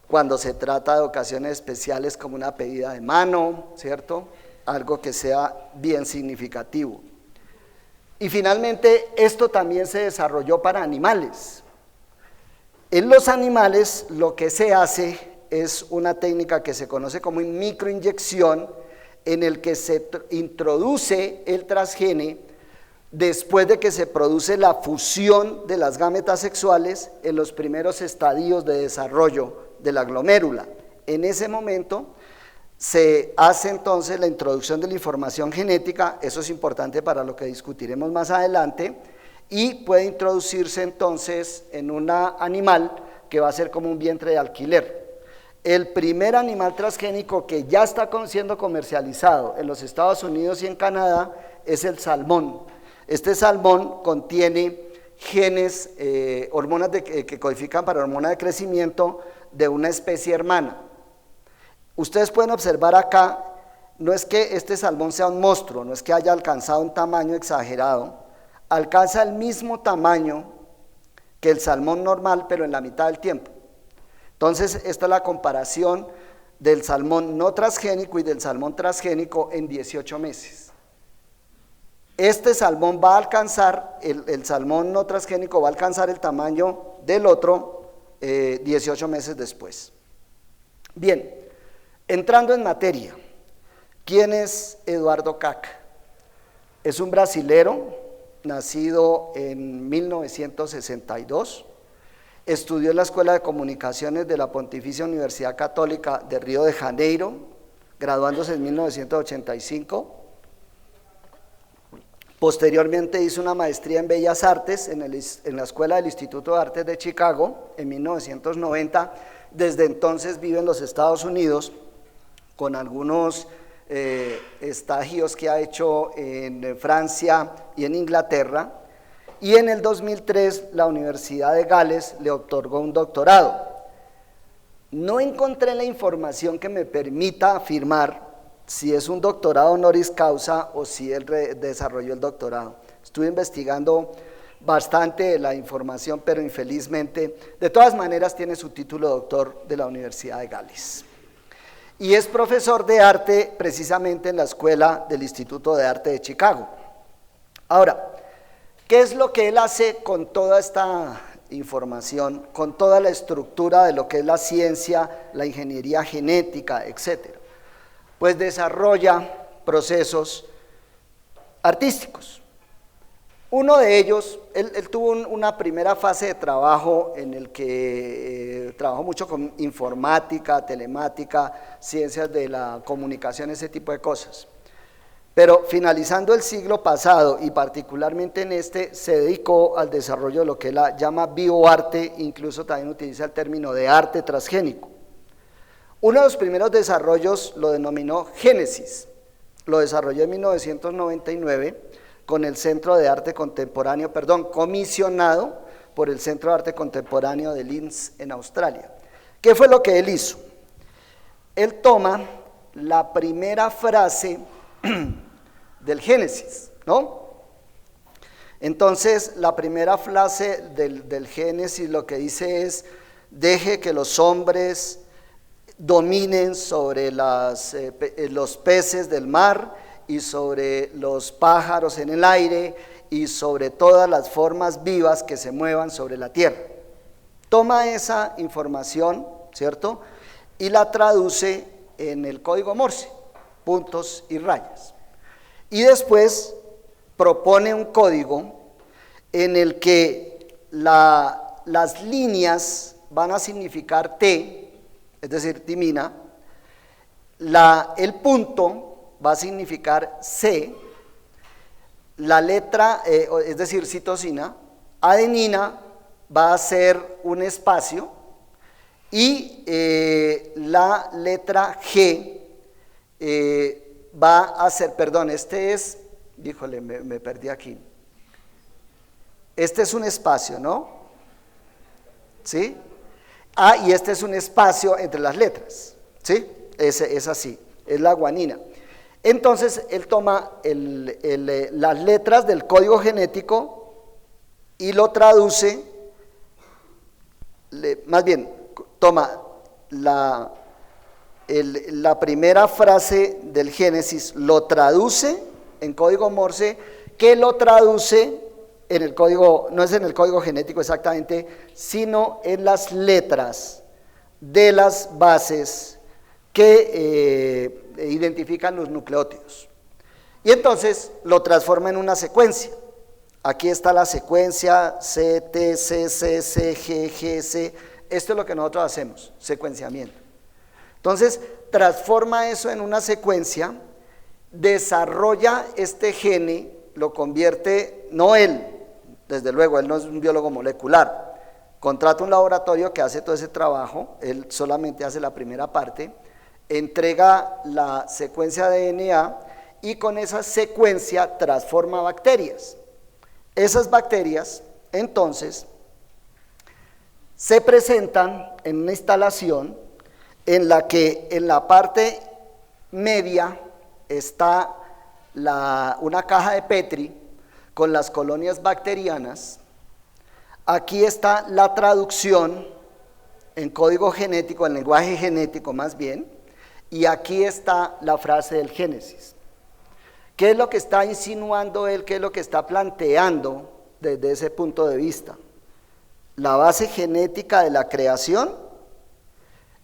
cuando se trata de ocasiones especiales como una pedida de mano, ¿cierto? Algo que sea bien significativo. Y finalmente, esto también se desarrolló para animales. En los animales lo que se hace es una técnica que se conoce como microinyección, en el que se introduce el transgene después de que se produce la fusión de las gametas sexuales en los primeros estadios de desarrollo de la glomérula. En ese momento se hace entonces la introducción de la información genética, eso es importante para lo que discutiremos más adelante, y puede introducirse entonces en un animal que va a ser como un vientre de alquiler. El primer animal transgénico que ya está siendo comercializado en los Estados Unidos y en Canadá es el salmón. Este salmón contiene genes, hormonas que codifican para hormona de crecimiento de una especie hermana. Ustedes pueden observar acá, no es que este salmón sea un monstruo, no es que haya alcanzado un tamaño exagerado, alcanza el mismo tamaño que el salmón normal, pero en la mitad del tiempo. Entonces, esta es la comparación del salmón no transgénico y del salmón transgénico en 18 meses. Este salmón va a alcanzar, el salmón no transgénico va a alcanzar el tamaño del otro 18 meses después. Bien, entrando en materia, ¿quién es Eduardo Kac? Es un brasilero, nacido en 1962, estudió en la Escuela de Comunicaciones de la Pontificia Universidad Católica de Río de Janeiro, graduándose en 1985. Posteriormente hizo una maestría en Bellas Artes en la Escuela del Instituto de Artes de Chicago en 1990. Desde entonces vive en los Estados Unidos con algunos estagios que ha hecho en Francia y en Inglaterra. Y en el 2003 la Universidad de Gales le otorgó un doctorado. No encontré la información que me permita afirmar si es un doctorado honoris causa o si él desarrolló el doctorado. Estuve investigando bastante la información, pero infelizmente, de todas maneras tiene su título de doctor de la Universidad de Gales. Y es profesor de arte precisamente en la Escuela del Instituto de Arte de Chicago. Ahora, ¿qué es lo que él hace con toda esta información, con toda la estructura de lo que es la ciencia, la ingeniería genética, etcétera? Pues desarrolla procesos artísticos. Uno de ellos, él tuvo una primera fase de trabajo en el que trabajó mucho con informática, telemática, ciencias de la comunicación, ese tipo de cosas. Pero finalizando el siglo pasado y particularmente en este, se dedicó al desarrollo de lo que él llama bioarte, incluso también utiliza el término de arte transgénico. Uno de los primeros desarrollos lo denominó Génesis, lo desarrolló en 1999 con el Centro de Arte Contemporáneo, comisionado por el Centro de Arte Contemporáneo de Linz en Australia. ¿Qué fue lo que él hizo? Él toma la primera frase del Génesis, ¿no? Entonces, la primera frase del Génesis lo que dice es: deje que los hombres dominen sobre los peces del mar y sobre los pájaros en el aire y sobre todas las formas vivas que se muevan sobre la tierra. Toma esa información, ¿cierto?, y la traduce en el código Morse, puntos y rayas. Y después propone un código en el que las líneas van a significar T, es decir, timina, el punto va a significar C, la letra, es decir, citosina, adenina va a ser un espacio y la letra G va a ser, perdón, me perdí aquí. Este es un espacio, ¿no? ¿Sí? Y este es un espacio entre las letras, ¿sí? Es así, es la guanina. Entonces, él toma las letras del código genético y lo traduce, más bien, toma la primera frase del Génesis, lo traduce en código Morse, que lo traduce en el código, no es en el código genético exactamente, sino en las letras de las bases que identifican los nucleótidos. Y entonces lo transforma en una secuencia. Aquí está la secuencia C, T, C, C, C, G, G, C. Esto es lo que nosotros hacemos, secuenciamiento. Entonces, transforma eso en una secuencia, desarrolla este gene, lo convierte, no él, desde luego, él no es un biólogo molecular, contrata un laboratorio que hace todo ese trabajo, él solamente hace la primera parte, entrega la secuencia de DNA y con esa secuencia transforma bacterias. Esas bacterias, entonces, se presentan en una instalación en la que en la parte media está una caja de Petri con las colonias bacterianas. Aquí está la traducción en código genético, en lenguaje genético más bien, y aquí está la frase del Génesis. ¿Qué es lo que está insinuando él? ¿Qué es lo que está planteando desde ese punto de vista? La base genética de la creación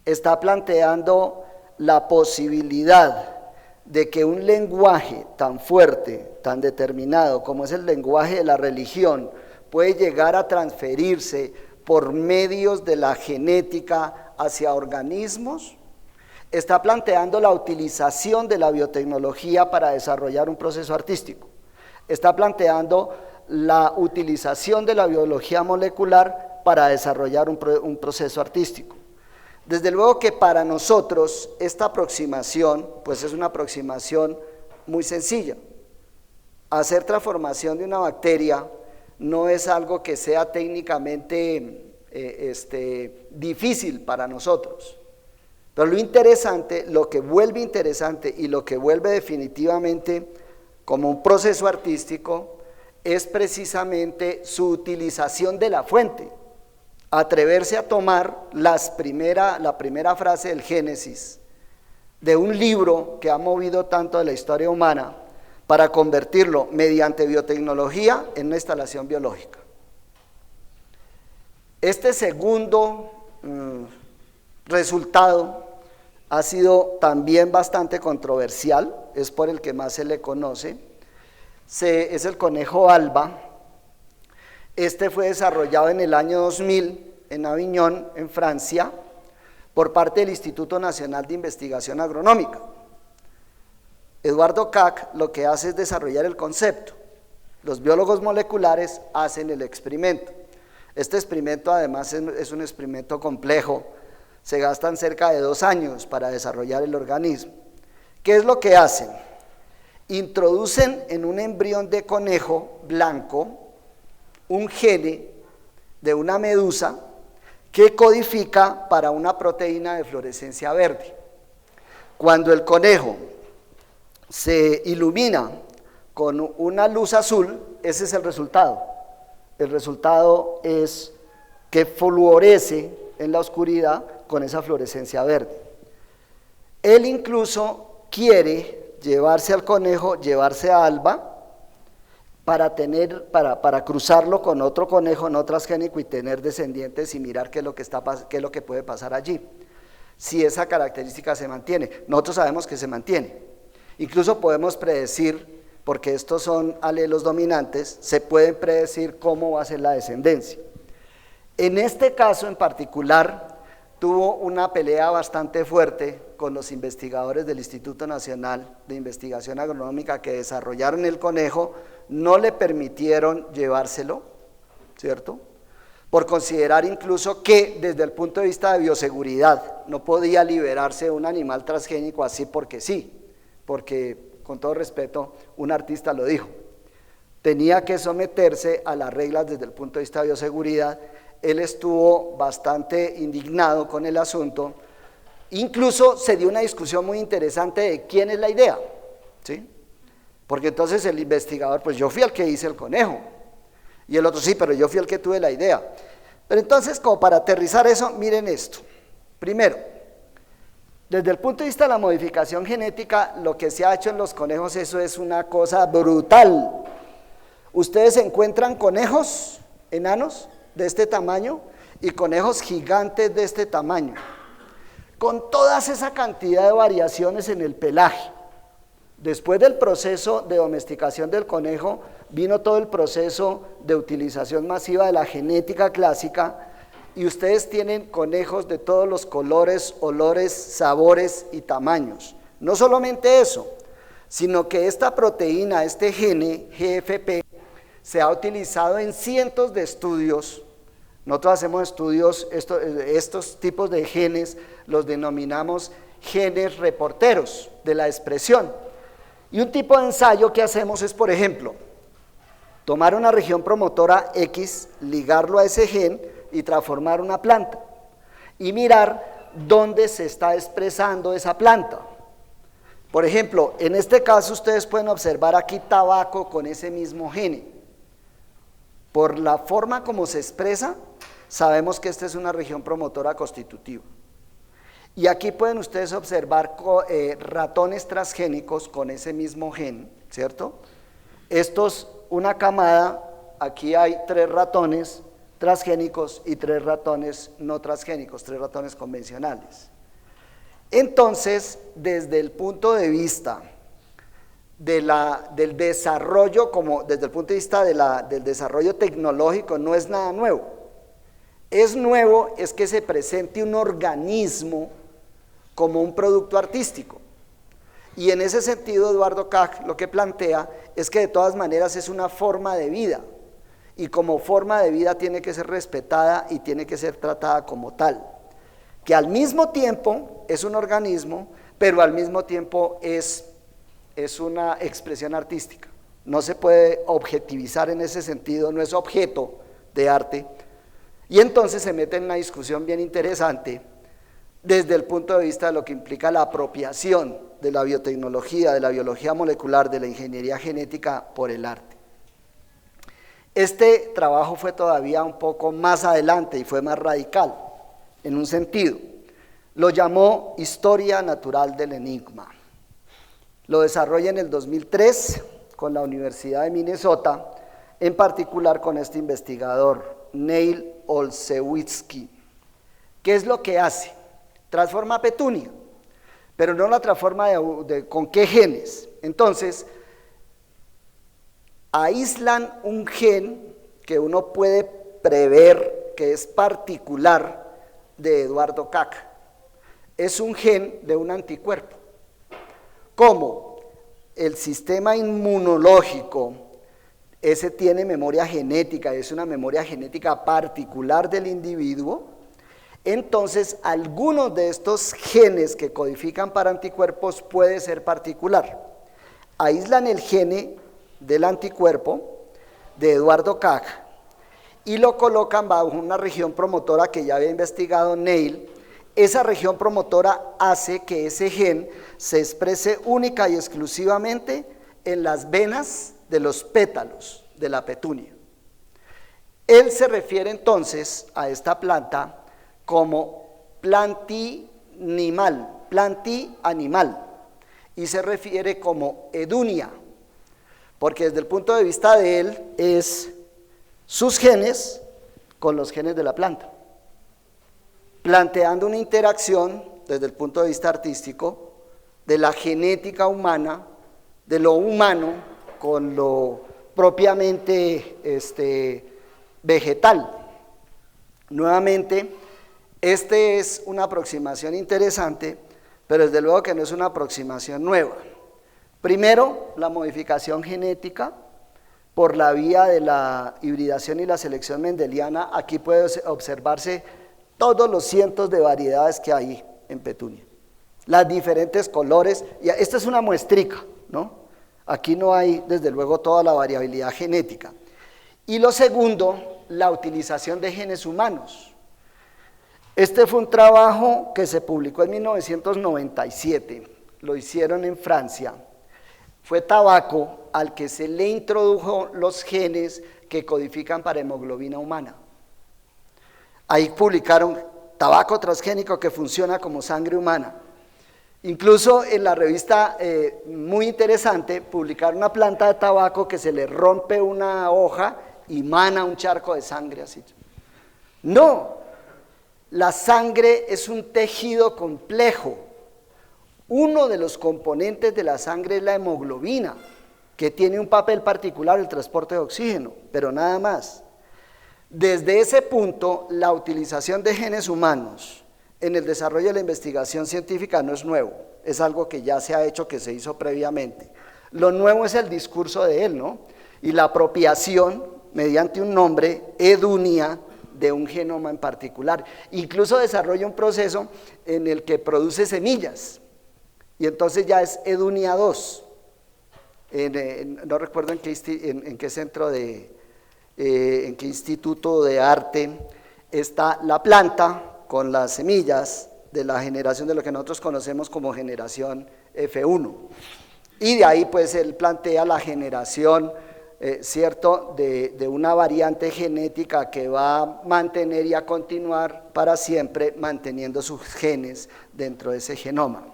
está planteando la posibilidad de que un lenguaje tan fuerte, tan determinado como es el lenguaje de la religión, puede llegar a transferirse por medios de la genética hacia organismos. Está planteando la utilización de la biotecnología para desarrollar un proceso artístico. Está planteando la utilización de la biología molecular para desarrollar un proceso artístico. Desde luego que para nosotros esta aproximación, pues es una aproximación muy sencilla. Hacer transformación de una bacteria no es algo que sea técnicamente difícil para nosotros. Pero lo interesante, lo que vuelve interesante y lo que vuelve definitivamente como un proceso artístico es precisamente su utilización de la fuente. Atreverse a tomar la primera frase del Génesis de un libro que ha movido tanto de la historia humana para convertirlo mediante biotecnología en una instalación biológica. Este segundo resultado ha sido también bastante controversial, es por el que más se le conoce, es el conejo alba. Este fue desarrollado en el año 2000 en Aviñón, en Francia, por parte del Instituto Nacional de Investigación Agronómica. Eduardo Kac lo que hace es desarrollar el concepto. Los biólogos moleculares hacen el experimento. Este experimento además es un experimento complejo, se gastan cerca de 2 años para desarrollar el organismo. ¿Qué es lo que hacen? Introducen en un embrión de conejo blanco un gene de una medusa que codifica para una proteína de fluorescencia verde. Cuando el conejo se ilumina con una luz azul, ese es el resultado. El resultado es que fluorece en la oscuridad con esa fluorescencia verde. Él incluso quiere llevarse al conejo, llevarse a Alba, para cruzarlo con otro conejo no transgénico y tener descendientes y mirar qué es lo que puede pasar allí. Si esa característica se mantiene, nosotros sabemos que se mantiene. Incluso podemos predecir, porque estos son alelos dominantes, se pueden predecir cómo va a ser la descendencia. En este caso en particular, tuvo una pelea bastante fuerte con los investigadores del Instituto Nacional de Investigación Agronómica que desarrollaron el conejo, no le permitieron llevárselo, ¿cierto? Por considerar incluso que desde el punto de vista de bioseguridad no podía liberarse un animal transgénico así porque sí, porque con todo respeto un artista lo dijo, tenía que someterse a las reglas desde el punto de vista de bioseguridad. Él estuvo bastante indignado con el asunto, Incluso se dio una discusión muy interesante de quién es la idea, ¿sí? Porque entonces el investigador, pues yo fui el que hice el conejo, y el otro sí, pero yo fui el que tuve la idea. Pero entonces, como para aterrizar eso, miren esto. Primero, desde el punto de vista de la modificación genética, lo que se ha hecho en los conejos, eso es una cosa brutal. Ustedes encuentran conejos enanos de este tamaño y conejos gigantes de este tamaño, con toda esa cantidad de variaciones en el pelaje. Después del proceso de domesticación del conejo, vino todo el proceso de utilización masiva de la genética clásica, y ustedes tienen conejos de todos los colores, olores, sabores y tamaños. No solamente eso, sino que esta proteína, este gene, GFP, se ha utilizado en cientos de estudios. Nosotros hacemos estudios, estos tipos de genes los denominamos genes reporteros de la expresión. Y un tipo de ensayo que hacemos es, por ejemplo, tomar una región promotora X, ligarlo a ese gen y transformar una planta y mirar dónde se está expresando esa planta. Por ejemplo, en este caso ustedes pueden observar aquí tabaco con ese mismo gene. Por la forma como se expresa, sabemos que esta es una región promotora constitutiva. Y aquí pueden ustedes observar ratones transgénicos con ese mismo gen, ¿cierto? Estos, una camada, aquí hay 3 ratones transgénicos y 3 ratones no transgénicos, 3 ratones convencionales. Entonces, desde el punto de vista del desarrollo, desde el punto de vista del desarrollo tecnológico, no es nada nuevo. Es nuevo es que se presente un organismo como un producto artístico. Y en ese sentido, Eduardo Kach lo que plantea es que de todas maneras es una forma de vida, y como forma de vida tiene que ser respetada y tiene que ser tratada como tal, que al mismo tiempo es un organismo, pero al mismo tiempo es una expresión artística. No se puede objetivizar en ese sentido, no es objeto de arte. Y entonces se mete en una discusión bien interesante desde el punto de vista de lo que implica la apropiación de la biotecnología, de la biología molecular, de la ingeniería genética por el arte. Este trabajo fue todavía un poco más adelante y fue más radical, en un sentido. Lo llamó Historia Natural del Enigma. Lo desarrolla en el 2003 con la Universidad de Minnesota, en particular con este investigador, Neil Olszewski. ¿Qué es lo que hace? Transforma petunia, pero no la transforma con qué genes. Entonces, aíslan un gen que uno puede prever que es particular de Eduardo Kach. Es un gen de un anticuerpo. Como el sistema inmunológico, ese tiene memoria genética, es una memoria genética particular del individuo, entonces algunos de estos genes que codifican para anticuerpos puede ser particular. Aíslan el gene del anticuerpo de Eduardo Kach y lo colocan bajo una región promotora que ya había investigado Neil. Esa región promotora hace que ese gen se exprese única y exclusivamente en las venas de los pétalos de la petunia. Él se refiere entonces a esta planta como plantianimal, y se refiere como edunia, porque desde el punto de vista de él es sus genes con los genes de la planta, planteando una interacción desde el punto de vista artístico de la genética humana, de lo humano con lo propiamente vegetal. Nuevamente, es una aproximación interesante, pero desde luego que no es una aproximación nueva. Primero, la modificación genética por la vía de la hibridación y la selección mendeliana. Aquí puede observarse todos los cientos de variedades que hay en petunia, las diferentes colores, y esta es una muestrica, ¿no? Aquí no hay, desde luego, toda la variabilidad genética. Y lo segundo, la utilización de genes humanos. Este fue un trabajo que se publicó en 1997, lo hicieron en Francia. Fue tabaco al que se le introdujo los genes que codifican para hemoglobina humana. Ahí publicaron tabaco transgénico que funciona como sangre humana. Incluso en la revista, muy interesante, publicaron una planta de tabaco que se le rompe una hoja y mana un charco de sangre así. No, la sangre es un tejido complejo. Uno de los componentes de la sangre es la hemoglobina, que tiene un papel particular en el transporte de oxígeno, pero nada más. Desde ese punto, la utilización de genes humanos en el desarrollo de la investigación científica no es nuevo, es algo que ya se ha hecho, que se hizo previamente. Lo nuevo es el discurso de él, ¿no? Y la apropiación mediante un nombre, Edunia, de un genoma en particular. Incluso desarrolla un proceso en el que produce semillas, y entonces ya es Edunia 2. No recuerdo en qué centro en qué instituto de arte está la planta con las semillas de la generación de lo que nosotros conocemos como generación F1. Y de ahí pues él plantea la generación, ¿cierto?, de una variante genética que va a mantener y a continuar para siempre manteniendo sus genes dentro de ese genoma.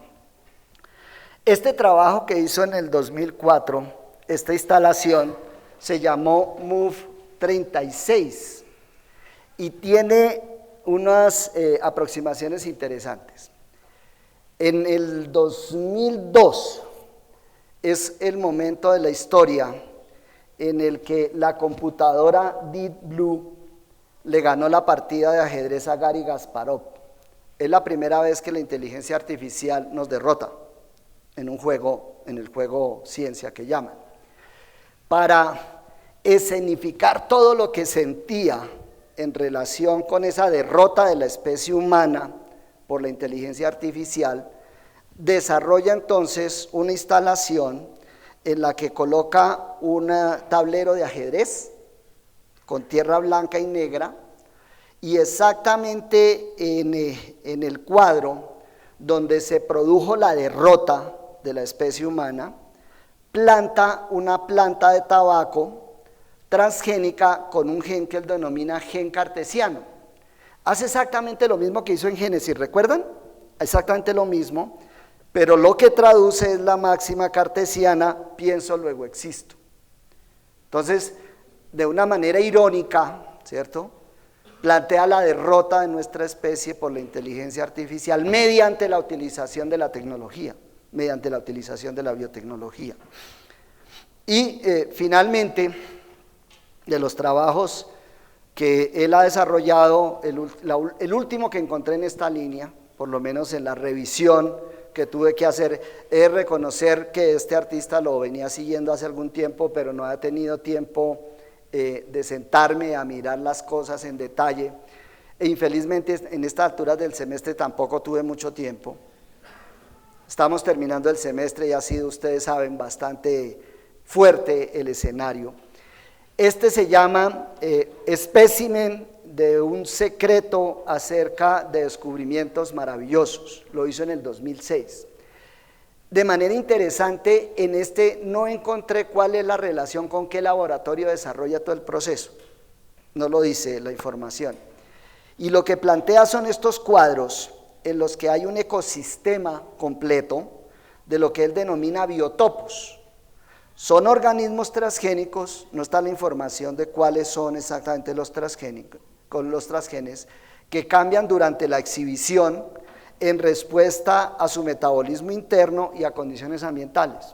Este trabajo que hizo en el 2004, esta instalación, se llamó MOVE36 y tiene unas aproximaciones interesantes. En el 2002 es el momento de la historia en el que la computadora Deep Blue le ganó la partida de ajedrez a Garry Kasparov. Es la primera vez que la inteligencia artificial nos derrota en un juego, en el juego ciencia que llaman. Para escenificar todo lo que sentía en relación con esa derrota de la especie humana por la inteligencia artificial, desarrolla entonces una instalación en la que coloca un tablero de ajedrez con tierra blanca y negra, y exactamente en el cuadro donde se produjo la derrota de la especie humana, planta una planta de tabaco transgénica con un gen que él denomina gen cartesiano. Hace exactamente lo mismo que hizo en Génesis, ¿recuerdan? Exactamente lo mismo, pero lo que traduce es la máxima cartesiana, pienso, luego existo. Entonces, de una manera irónica, ¿cierto?, plantea la derrota de nuestra especie por la inteligencia artificial mediante la utilización de la tecnología, mediante la utilización de la biotecnología. Y finalmente, de los trabajos que él ha desarrollado, el último que encontré en esta línea, por lo menos en la revisión que tuve que hacer, es reconocer que este artista lo venía siguiendo hace algún tiempo, pero no ha tenido tiempo de sentarme a mirar las cosas en detalle, e infelizmente en estas alturas del semestre tampoco tuve mucho tiempo. Estamos terminando el semestre y ha sido, ustedes saben, bastante fuerte el escenario. Este se llama Espécimen de un secreto acerca de descubrimientos maravillosos. Lo hizo en el 2006. De manera interesante, en este no encontré cuál es la relación con qué laboratorio desarrolla todo el proceso. No lo dice la información. Y lo que plantea son estos cuadros en los que hay un ecosistema completo de lo que él denomina biotopos. Son organismos transgénicos, no está la información de cuáles son exactamente los transgenes, que cambian durante la exhibición en respuesta a su metabolismo interno y a condiciones ambientales.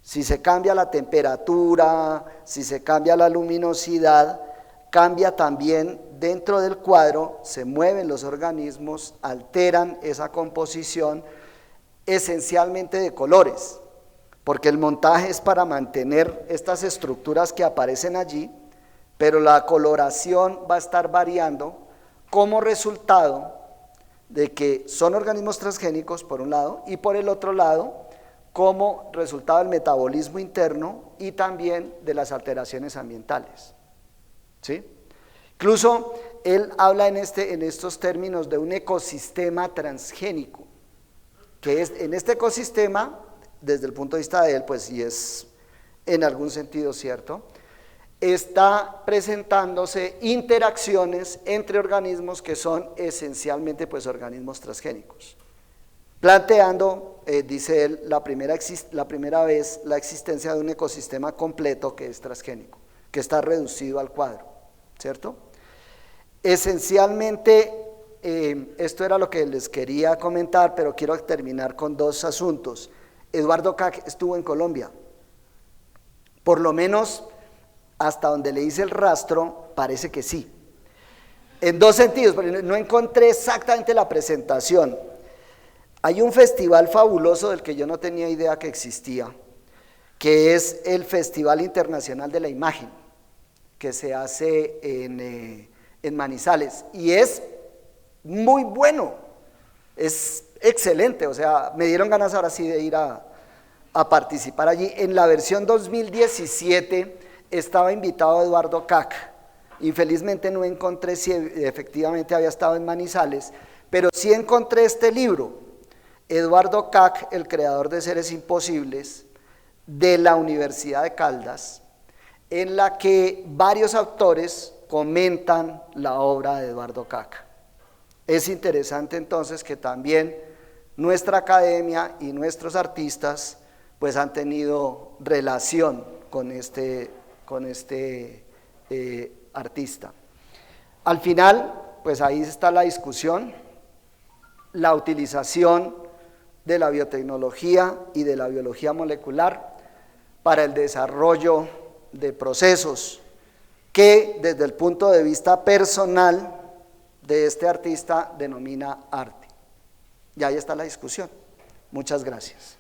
Si se cambia la temperatura, si se cambia la luminosidad, cambia también dentro del cuadro, se mueven los organismos, alteran esa composición, esencialmente de colores, porque el montaje es para mantener estas estructuras que aparecen allí, pero la coloración va a estar variando como resultado de que son organismos transgénicos por un lado, y por el otro lado como resultado del metabolismo interno y también de las alteraciones ambientales, ¿sí? Incluso él habla en estos términos de un ecosistema transgénico, que es en este ecosistema, desde el punto de vista de él, pues sí es en algún sentido cierto, está presentándose interacciones entre organismos que son esencialmente pues organismos transgénicos, planteando, dice él, la primera vez la existencia de un ecosistema completo que es transgénico, que está reducido al cuadro, ¿cierto? Esencialmente, esto era lo que les quería comentar, pero quiero terminar con dos asuntos. Eduardo Kac estuvo en Colombia, por lo menos hasta donde le hice el rastro, parece que sí. En dos sentidos, porque no encontré exactamente la presentación. Hay un festival fabuloso del que yo no tenía idea que existía, que es el Festival Internacional de la Imagen, que se hace en Manizales, y es muy bueno, es excelente, o sea, me dieron ganas ahora sí de ir a participar allí. En la versión 2017 estaba invitado Eduardo Kac, infelizmente no encontré si efectivamente había estado en Manizales, pero sí encontré este libro, Eduardo Kac, el creador de Seres Imposibles, de la Universidad de Caldas, en la que varios autores comentan la obra de Eduardo Kac. Es interesante entonces que también nuestra academia y nuestros artistas pues han tenido relación con este artista. Al final, pues ahí está la discusión, la utilización de la biotecnología y de la biología molecular para el desarrollo de procesos que desde el punto de vista personal de este artista denomina arte. Y ahí está la discusión. Muchas gracias.